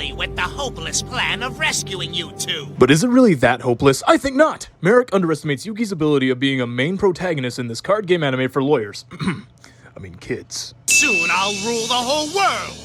especially with the hopeless plan of rescuing you two. But is it really that hopeless? I think not. Merrick underestimates Yugi's ability of being a main protagonist in this card game anime for lawyers. I mean, kids. Soon I'll rule the whole world.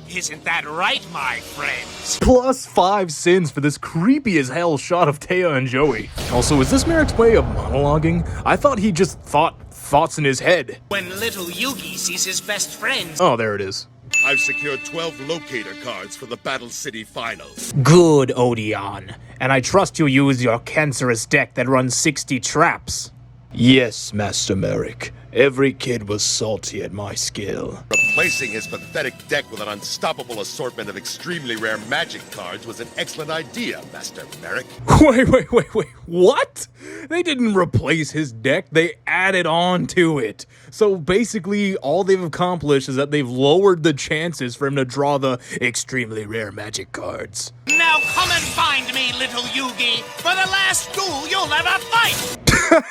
Isn't that right, my friends? Plus 5 sins for this creepy as hell shot of Taya and Joey. Also, is this Merrick's way of monologuing? I thought he just thoughts in his head. When little Yugi sees his best friends. Oh, there it is. I've secured 12 locator cards for the Battle City Finals. Good, Odeon. And I trust you use your cancerous deck that runs 60 traps. Yes, Master Merrick. Every kid was salty at my skill. Replacing his pathetic deck with an unstoppable assortment of extremely rare magic cards was an excellent idea, Master Merrick. Wait. What? They didn't replace his deck, they added on to it. So basically, all they've accomplished is that they've lowered the chances for him to draw the extremely rare magic cards. Now come and find me, little Yugi, for the last duel you'll ever fight!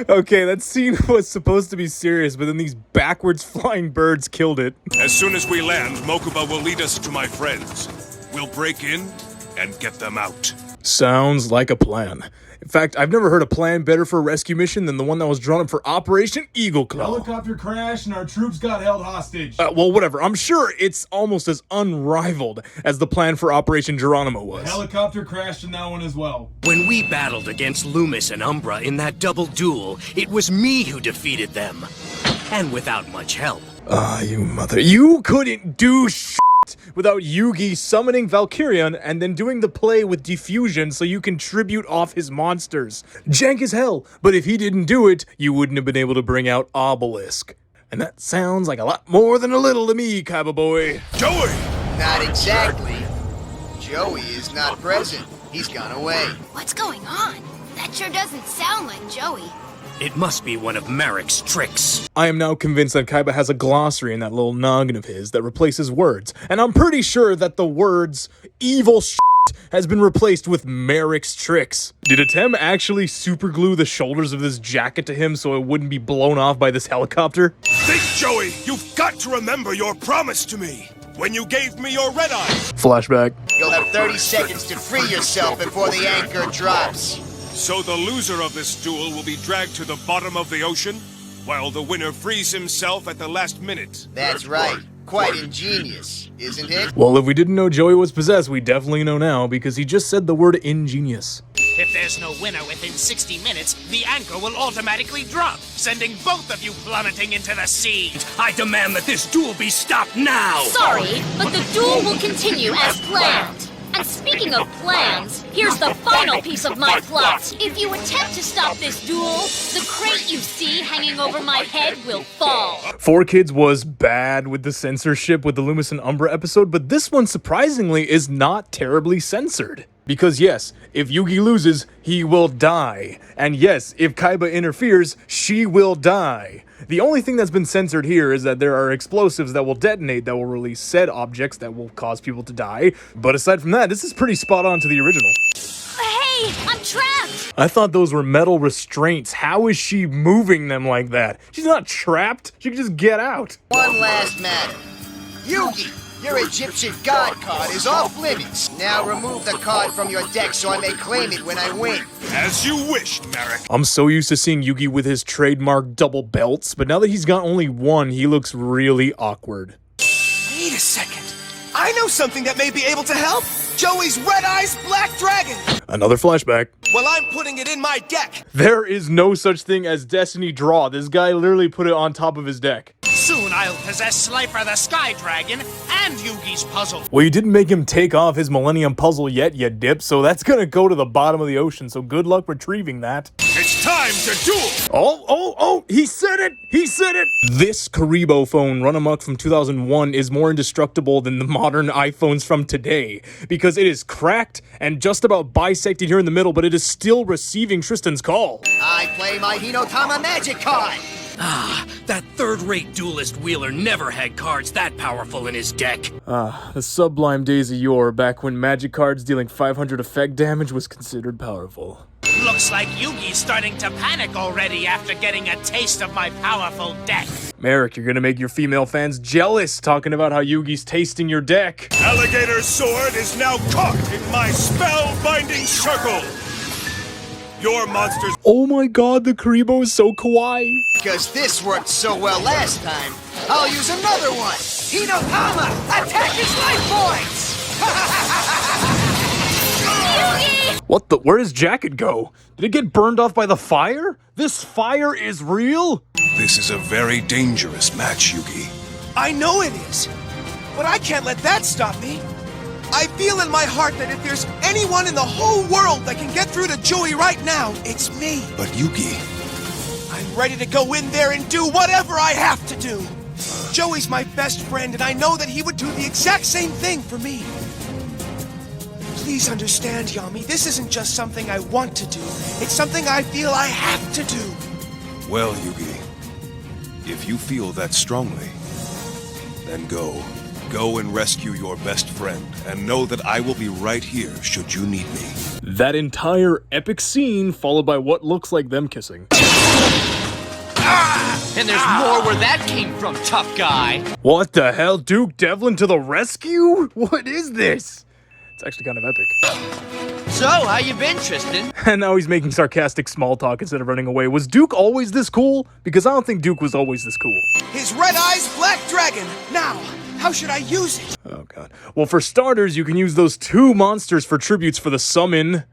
Okay, that scene was supposed to be serious, but then these backwards flying birds killed it. As soon as we land, Mokuba will lead us to my friends. We'll break in and get them out. Sounds like a plan. In fact, I've never heard a plan better for a rescue mission than the one that was drawn up for Operation Eagle Claw. Helicopter crashed and our troops got held hostage. Well, whatever. I'm sure it's almost as unrivaled as the plan for Operation Geronimo was. Helicopter crashed in that one as well. When we battled against Loomis and Umbra in that double duel, it was me who defeated them. And without much help. You mother. You couldn't do shit without Yugi summoning Valkyrian and then doing the play with diffusion so you can tribute off his monsters. Jank as hell, but if he didn't do it, you wouldn't have been able to bring out Obelisk. And that sounds like a lot more than a little to me, Kaiba boy. Joey! Not exactly. Joey is not present. He's gone away. What's going on? That sure doesn't sound like Joey. It must be one of Merrick's tricks. I am now convinced that Kaiba has a glossary in that little noggin of his that replaces words. And I'm pretty sure that the words evil shit has been replaced with Merrick's tricks. Did Atem actually superglue the shoulders of this jacket to him so it wouldn't be blown off by this helicopter? Think, Joey! You've got to remember your promise to me when you gave me your red eye. Flashback. You'll have 30 seconds to free yourself before the anchor drops. So the loser of this duel will be dragged to the bottom of the ocean, while the winner frees himself at the last minute. That's right. Quite ingenious, isn't it? Well, if we didn't know Joey was possessed, we definitely know now, because he just said the word ingenious. If there's no winner within 60 minutes, the anchor will automatically drop, sending both of you plummeting into the sea. I demand that this duel be stopped now! Sorry, but the duel will continue as planned. And speaking of plans, here's the final piece of my plot. If you attempt to stop this duel, the crate you see hanging over my head will fall. 4Kids was bad with the censorship with the Loomis and Umbra episode, but this one surprisingly is not terribly censored. Because yes, if Yugi loses, he will die. And yes, if Kaiba interferes, she will die. The only thing that's been censored here is that there are explosives that will detonate that will release said objects that will cause people to die. But aside from that, this is pretty spot on to the original. Hey, I'm trapped! I thought those were metal restraints. How is she moving them like that? She's not trapped. She can just get out. One last matter. Yugi, your Egyptian god card is off limits. Now remove the card from your deck so I may claim it when I win. As you wish, Merrick. I'm so used to seeing Yugi with his trademark double belts, but now that he's got only one, he looks really awkward. Wait a second. I know something that may be able to help. Joey's Red Eyes Black Dragon. Another flashback. Well, I'm putting it in my deck. There is no such thing as Destiny Draw. This guy literally put it on top of his deck. Soon I'll possess Slifer the Sky Dragon and Yugi's puzzle. Well, you didn't make him take off his Millennium Puzzle yet, you dip, so that's gonna go to the bottom of the ocean, so good luck retrieving that. It's time to duel! Oh, he said it! He said it! This Karibo phone run amok from 2001 is more indestructible than the modern iPhones from today, because it is cracked and just about bisected here in the middle, but it is still receiving Tristan's call. I play my Hinotama magic card. Ah, that third-rate duelist Wheeler never had cards that powerful in his deck. The sublime days of yore, back when magic cards dealing 500 effect damage was considered powerful. Looks like Yugi's starting to panic already after getting a taste of my powerful deck. Merrick, you're gonna make your female fans jealous talking about how Yugi's tasting your deck. Alligator Sword is now caught in my spellbinding circle. Your monsters. Oh my god, the Karibo is so kawaii. Because this worked so well last time, I'll use another one. Hinokama, attack his life points! What the? Where does Jacket go? Did it get burned off by the fire? This fire is real? This is a very dangerous match, Yugi. I know it is, but I can't let that stop me. I feel in my heart that if there's anyone in the whole world that can get through to Joey right now, it's me. But Yugi, I'm ready to go in there and do whatever I have to do. Joey's my best friend, and I know that he would do the exact same thing for me. Please understand, Yami, this isn't just something I want to do. It's something I feel I have to do. well, Yugi, if you feel that strongly, then go. Go and rescue your best friend, and know that I will be right here should you need me. That entire epic scene followed by what looks like them kissing. And there's more where that came from, tough guy. What the hell? Duke Devlin to the rescue? What is this? It's actually kind of epic. So, how you been, Tristan? And now he's making sarcastic small talk instead of running away. Was Duke always this cool? Because I don't think Duke was always this cool. His red eyes, black dragon. Now, how should I use it? Oh god. Well, for starters, you can use those 2 monsters for tributes for the summon.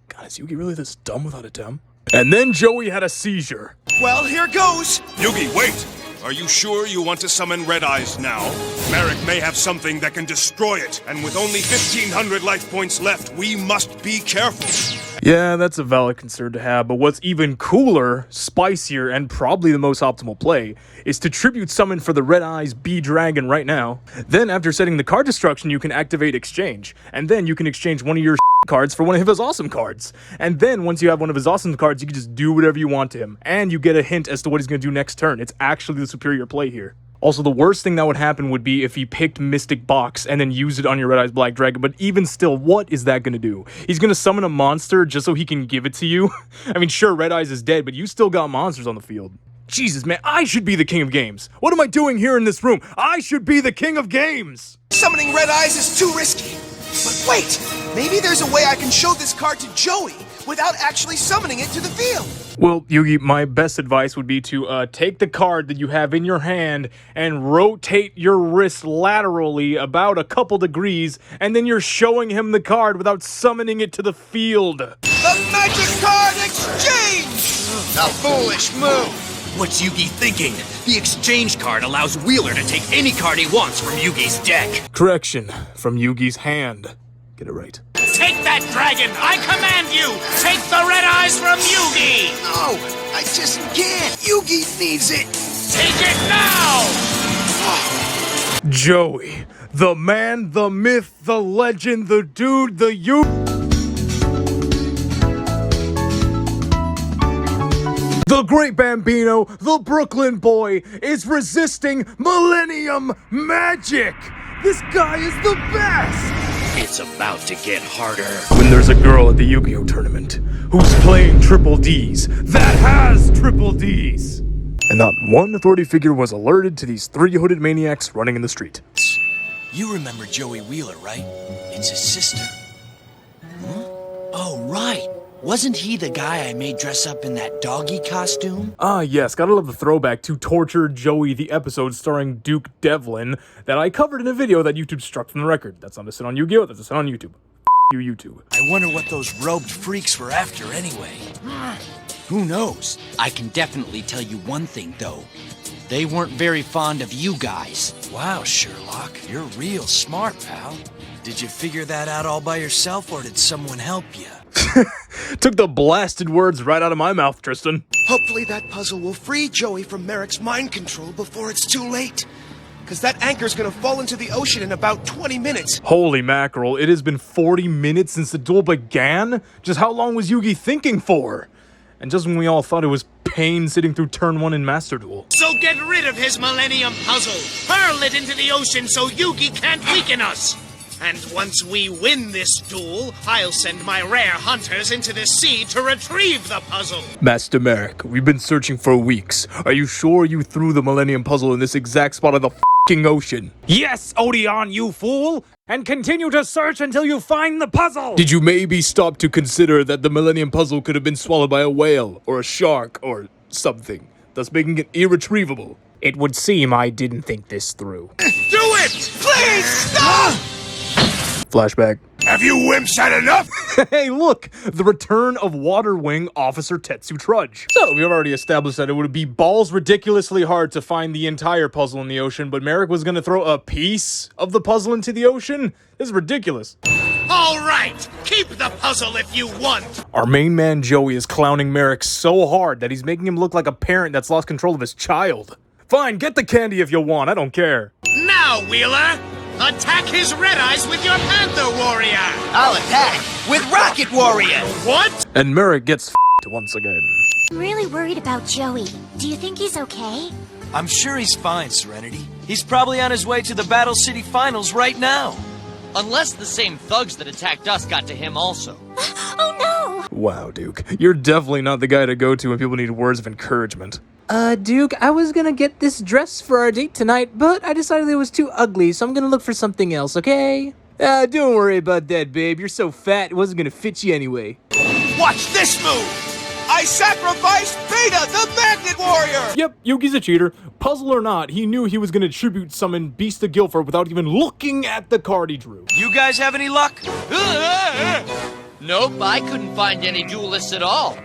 God, is Yugi really this dumb without a dem? And then Joey had a seizure. Well, here goes. Yugi, wait! Are you sure you want to summon Red Eyes now? Merrick may have something that can destroy it, and with only 1,500 life points left, we must be careful. Yeah, that's a valid concern to have, but what's even cooler, spicier, and probably the most optimal play is to tribute summon for the Red Eyes B-Dragon right now. Then, after setting the card destruction, you can activate exchange, and then you can exchange one of your cards for one of his awesome cards. And then, once you have one of his awesome cards, you can just do whatever you want to him, and you get a hint as to what he's going to do next turn. It's actually the superior play here. Also, the worst thing that would happen would be if he picked Mystic Box and then used it on your Red Eyes Black Dragon, but even still, what is that going to do? He's going to summon a monster just so he can give it to you? I mean, sure, Red Eyes is dead, but you still got monsters on the field. Jesus, man, I should be the king of games. What am I doing here in this room? I should be the king of games! Summoning red eyes is too risky. But wait, maybe there's a way I can show this card to Joey without actually summoning it to the field. Well, Yugi, my best advice would be to take the card that you have in your hand and rotate your wrist laterally about a couple degrees, and then you're showing him the card without summoning it to the field. The magic card exchange! A foolish move. What's Yugi thinking? The exchange card allows Wheeler to take any card he wants from Yugi's deck. Correction, from Yugi's hand. Get it right. Take that dragon! I command you! Take the red eyes from Yugi! No, I just can't. Yugi needs it. Take it now! Joey, the man, the myth, the legend, the dude, the you. The Great Bambino, the Brooklyn boy, is resisting Millennium Magic! This guy is the best! It's about to get harder. When there's a girl at the Yu-Gi-Oh! Tournament who's playing triple Ds, that has triple Ds! And not one authority figure was alerted to these 3 hooded maniacs running in the street. You remember Joey Wheeler, right? It's his sister. Oh, right. Wasn't he the guy I made dress up in that doggy costume? Ah, yes, gotta love the throwback to Torture Joey, the episode starring Duke Devlin that I covered in a video that YouTube struck from the record. That's not a sin on Yu-Gi-Oh!, that's a sin on YouTube. You, YouTube. I wonder what those robed freaks were after anyway. Who knows? I can definitely tell you one thing, though. They weren't very fond of you guys. Wow, Sherlock, you're real smart, pal. Did you figure that out all by yourself, or did someone help you? Took the blasted words right out of my mouth, Tristan. Hopefully that puzzle will free Joey from Merrick's mind control before it's too late. Because that anchor's gonna fall into the ocean in about 20 minutes. Holy mackerel, it has been 40 minutes since the duel began? Just how long was Yugi thinking for? And just when we all thought it was pain sitting through turn 1 in Master Duel. So get rid of his Millennium Puzzle! Hurl it into the ocean so Yugi can't weaken us! And once we win this duel, I'll send my rare hunters into the sea to retrieve the puzzle. Master Merrick, we've been searching for weeks. Are you sure you threw the Millennium Puzzle in this exact spot of the f***ing ocean? Yes, Odeon, you fool! And continue to search until you find the puzzle! Did you maybe stop to consider that the Millennium Puzzle could have been swallowed by a whale, or a shark, or something, thus making it irretrievable? It would seem I didn't think this through. Do it! Please, stop! Flashback. Have you wimps had enough? Hey, look! The return of Water Wing Officer Tetsu Trudge. So, we've already established that it would be balls ridiculously hard to find the entire puzzle in the ocean, but Merrick was gonna throw a piece of the puzzle into the ocean? This is ridiculous. All right, keep the puzzle if you want. Our main man Joey is clowning Merrick so hard that he's making him look like a parent that's lost control of his child. Fine, get the candy if you want, I don't care. Now, Wheeler, attack his red eyes with your Panther Warrior. I'll attack with Rocket Warrior. What? And Merrick gets f***ed once again. I'm really worried about Joey. Do you think he's okay? I'm sure he's fine, Serenity. He's probably on his way to the Battle City Finals right now. Unless the same thugs that attacked us got to him also. Oh no! Wow, Duke. You're definitely not the guy to go to when people need words of encouragement. Duke, I was gonna get this dress for our date tonight, but I decided it was too ugly, so I'm gonna look for something else, okay? Don't worry about that, babe. You're so fat, it wasn't gonna fit you anyway. Watch this move! I sacrificed Beta, the Magnet Warrior! Yep, Yuki's a cheater. Puzzle or not, he knew he was gonna tribute summon Beast of Guilford without even looking at the card he drew. You guys have any luck? Nope, I couldn't find any duelists at all.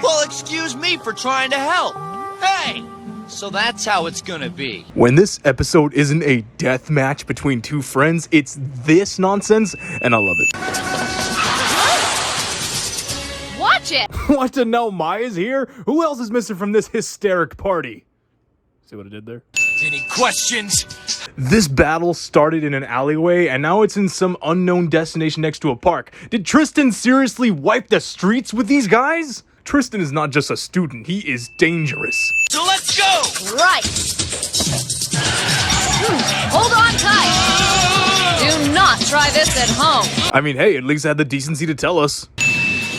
Well, excuse me for trying to help. Hey! So that's how it's gonna be. When this episode isn't a death match between two friends, it's this nonsense, and I love it. Watch it! Want to know Maya's here? Who else is missing from this hysteric party? See what I did there? Any questions? This battle started in an alleyway, and now it's in some unknown destination next to a park. Did Tristan seriously wipe the streets with these guys? Tristan is not just a student, he is dangerous. So let's go! Right! Hold on tight! Do not try this at home! I mean, hey, at least I had the decency to tell us.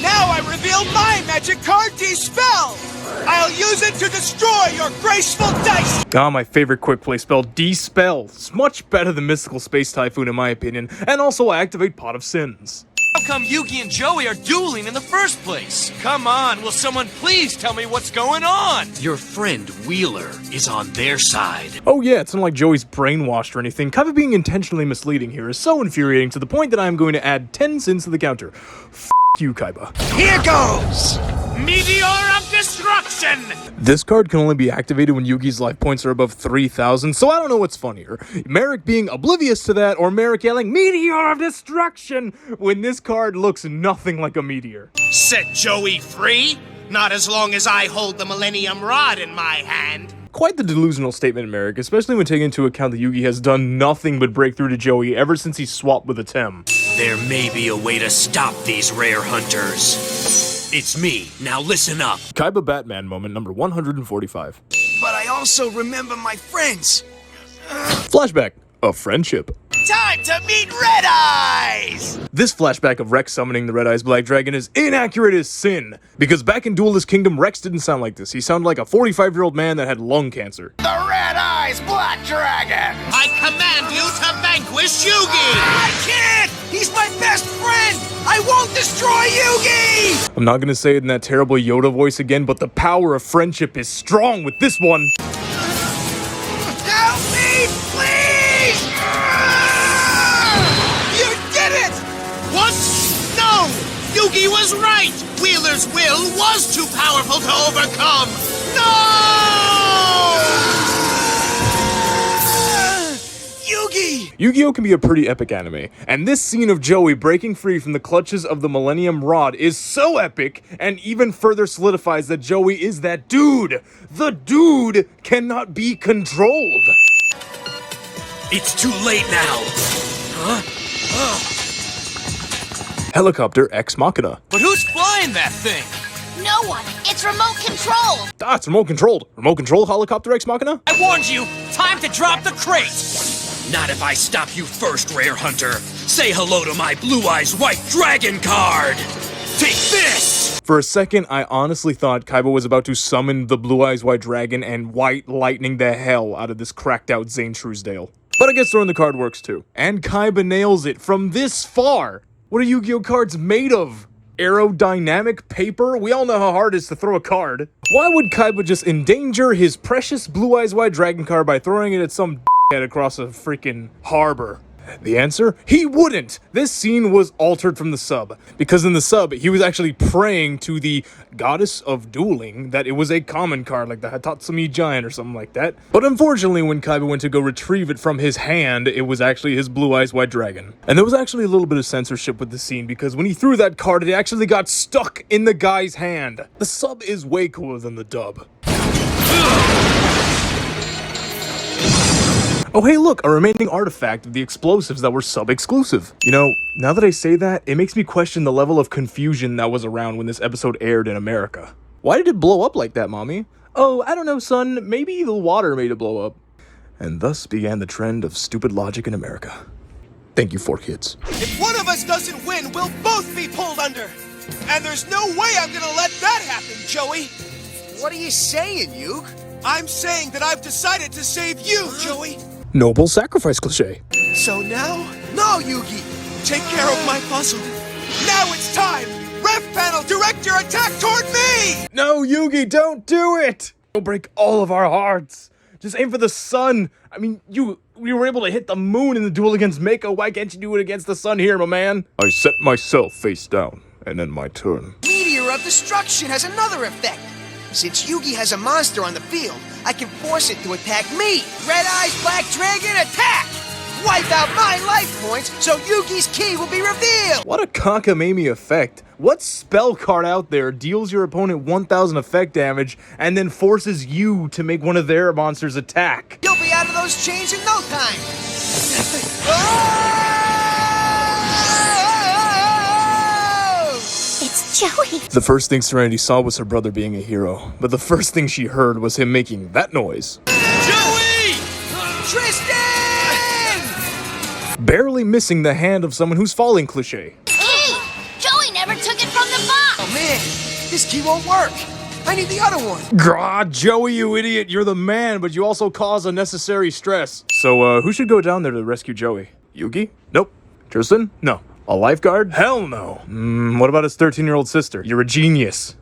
Now I reveal my magic card, Dispel! I'll use it to destroy your graceful dice! Ah, my favorite quick play spell, Dispel. It's much better than Mystical Space Typhoon in my opinion, and also activate Pot of Sins. How come Yugi and Joey are dueling in the first place? Come on, will someone please tell me what's going on? Your friend Wheeler is on their side. Oh yeah, it's not like Joey's brainwashed or anything. Kaiba being intentionally misleading here is so infuriating to the point that I'm going to add 10 sins to the counter. F*** you, Kaiba. Here goes! Meteor of Destruction! This card can only be activated when Yugi's life points are above 3,000, so I don't know what's funnier. Merrick being oblivious to that, or Merrick yelling, Meteor of Destruction, when this card looks nothing like a meteor. Set Joey free? Not as long as I hold the Millennium Rod in my hand. Quite the delusional statement, Merrick, especially when taking into account that Yugi has done nothing but break through to Joey ever since he swapped with a Tem. There may be a way to stop these rare hunters. It's me. Now listen up. Kaiba Batman moment number 145. But I also remember my friends. Flashback of friendship. Time to meet Red Eyes! This flashback of Rex summoning the Red Eyes Black Dragon is inaccurate as sin. Because back in Duelist Kingdom, Rex didn't sound like this. He sounded like a 45-year-old man that had lung cancer. The Red Eyes Black Dragon! I command you to vanquish Yugi! I can't! He's my best friend! I won't destroy Yugi! I'm not gonna say it in that terrible Yoda voice again, but the power of friendship is strong with this one. Help me, please! You did it! What? No! Yugi was right! Wheeler's will was too powerful to overcome! No! Yugi! Yu-Gi-Oh! Can be a pretty epic anime, and this scene of Joey breaking free from the clutches of the Millennium Rod is so epic, and even further solidifies that Joey is that dude! The dude cannot be controlled! It's too late now. Huh? Helicopter Ex Machina. But who's flying that thing? No one! It's remote control! Ah, it's remote controlled. Remote controlled Helicopter Ex Machina? I warned you! Time to drop the crate! Not if I stop you first, Rare Hunter. Say hello to my Blue Eyes White Dragon card! Take this! For a second, I honestly thought Kaiba was about to summon the Blue Eyes White Dragon and white lightning the hell out of this cracked out Zane Truesdale. But I guess throwing the card works too. And Kaiba nails it from this far! What are Yu-Gi-Oh cards made of? Aerodynamic paper? We all know how hard it is to throw a card. Why would Kaiba just endanger his precious Blue Eyes White Dragon card by throwing it at some head across a freaking harbor? The answer? He wouldn't! This scene was altered from the sub, because in the sub, he was actually praying to the goddess of dueling that it was a common card, like the Hatatsumi Giant or something like that. But unfortunately, when Kaiba went to go retrieve it from his hand, it was actually his Blue Eyes White Dragon. And there was actually a little bit of censorship with the scene, because when he threw that card, it actually got stuck in the guy's hand. The sub is way cooler than the dub. Oh hey look, a remaining artifact of the explosives that were sub-exclusive. You know, now that I say that, it makes me question the level of confusion that was around when this episode aired in America. Why did it blow up like that, mommy? Oh, I don't know, son. Maybe the water made it blow up. And thus began the trend of stupid logic in America. Thank you, 4Kids. If one of us doesn't win, we'll both be pulled under. And there's no way I'm gonna let that happen, Joey. What are you saying, Yuke? I'm saying that I've decided to save you, Joey. Noble sacrifice cliché. So now, No, Yugi! take care of my puzzle. Now it's time! Ref panel, direct your attack toward me! No, Yugi, don't do it! Don't break all of our hearts. Just aim for the sun. I mean, we were able to hit the moon in the duel against Mako. Why can't you do it against the sun here, my man? I set myself face down, and then my turn. Meteor of Destruction has another effect. Since Yugi has a monster on the field, I can force it to attack me. Red Eyes Black Dragon, attack! Wipe out my life points, so Yugi's ki will be revealed! What a cockamamie effect. What spell card out there deals your opponent 1000 effect damage and then forces you to make one of their monsters attack? You'll be out of those chains in no time! It's Joey. The first thing Serenity saw was her brother being a hero, but the first thing she heard was him making that noise. Joey! Tristan! Barely missing the hand of someone who's falling cliché. Hey! Joey never took it from the box! Oh man, this key won't work. I need the other one. Grah, Joey, you idiot. You're the man, but you also cause unnecessary stress. So, who should go down there to rescue Joey? Yugi? Nope. Tristan? No. A lifeguard? Hell no. What about his 13-year-old sister? You're a genius.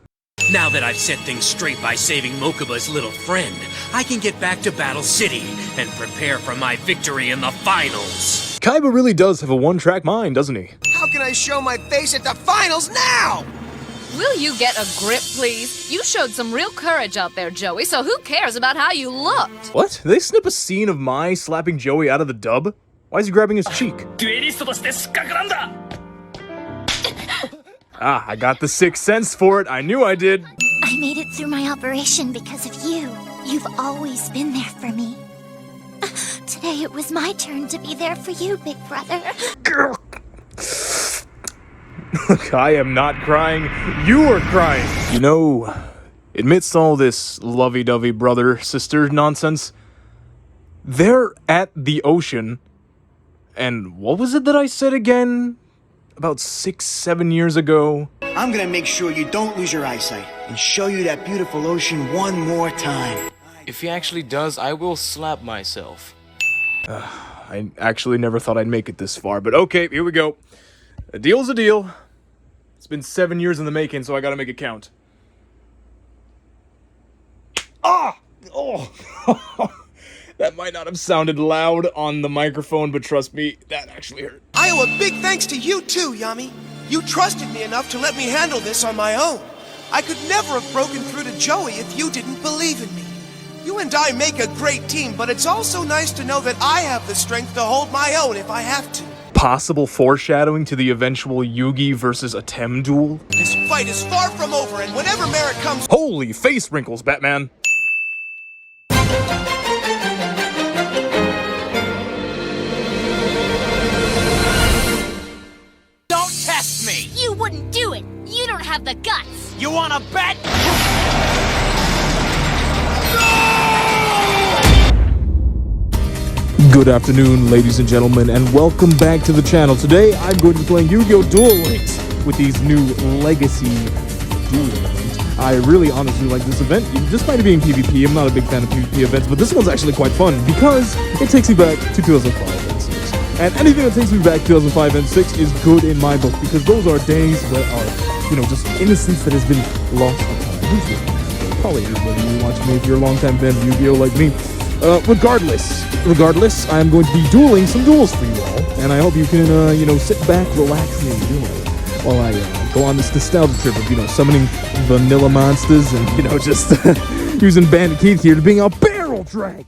Now that I've set things straight by saving Mokuba's little friend, I can get back to Battle City and prepare for my victory in the finals. Kaiba really does have a one-track mind, doesn't he? How can I show my face at the finals now? Will you get a grip, please? You showed some real courage out there, Joey, so who cares about how you looked? What? Did they snip a scene of Mai slapping Joey out of the dub? Why is he grabbing his cheek? Ah, I got the sixth sense for it. I knew I did. I made it through my operation because of you. You've always been there for me. Today it was my turn to be there for you, big brother. Look, I am not crying. You are crying. You know, amidst all this lovey-dovey brother-sister nonsense, they're at the ocean. And what was it that I said again? About 6-7 years ago? I'm gonna make sure you don't lose your eyesight and show you that beautiful ocean one more time. If he actually does, I will slap myself. I actually never thought I'd make it this far, but okay, here we go. A deal's a deal. It's been 7 years in the making, so I gotta make it count. Ah! Oh! That might not have sounded loud on the microphone, but trust me, that actually hurt. I owe a big thanks to you too, Yami. You trusted me enough to let me handle this on my own. I could never have broken through to Joey if you didn't believe in me. You and I make a great team, but it's also nice to know that I have the strength to hold my own if I have to. Possible foreshadowing to the eventual Yugi versus Atem duel? This fight is far from over, and whenever Merit comes— Holy face wrinkles, Batman! Don't test me! You wouldn't do it! You don't have the guts! You wanna bet? Good afternoon, ladies and gentlemen, and welcome back to the channel. Today, I'm going to be playing Yu-Gi-Oh! Duel Links with these new Legacy Duel Links. I really honestly like this event, despite it being PvP. I'm not a big fan of PvP events, but this one's actually quite fun because it takes me back to 2005 and 6. And anything that takes me back to 2005 and 6 is good in my book because those are days that are, you know, just innocence that has been lost to time. Probably is whether you watch me if you're a long-time fan of Yu-Gi-Oh! Like me. Regardless, I'm going to be dueling some duels for you all, and I hope you can, you know, sit back, relax, and enjoy while I go on this nostalgia trip of, you know, summoning vanilla monsters and, you know, just using Bandit Keith here to bring out Barrel Dragon.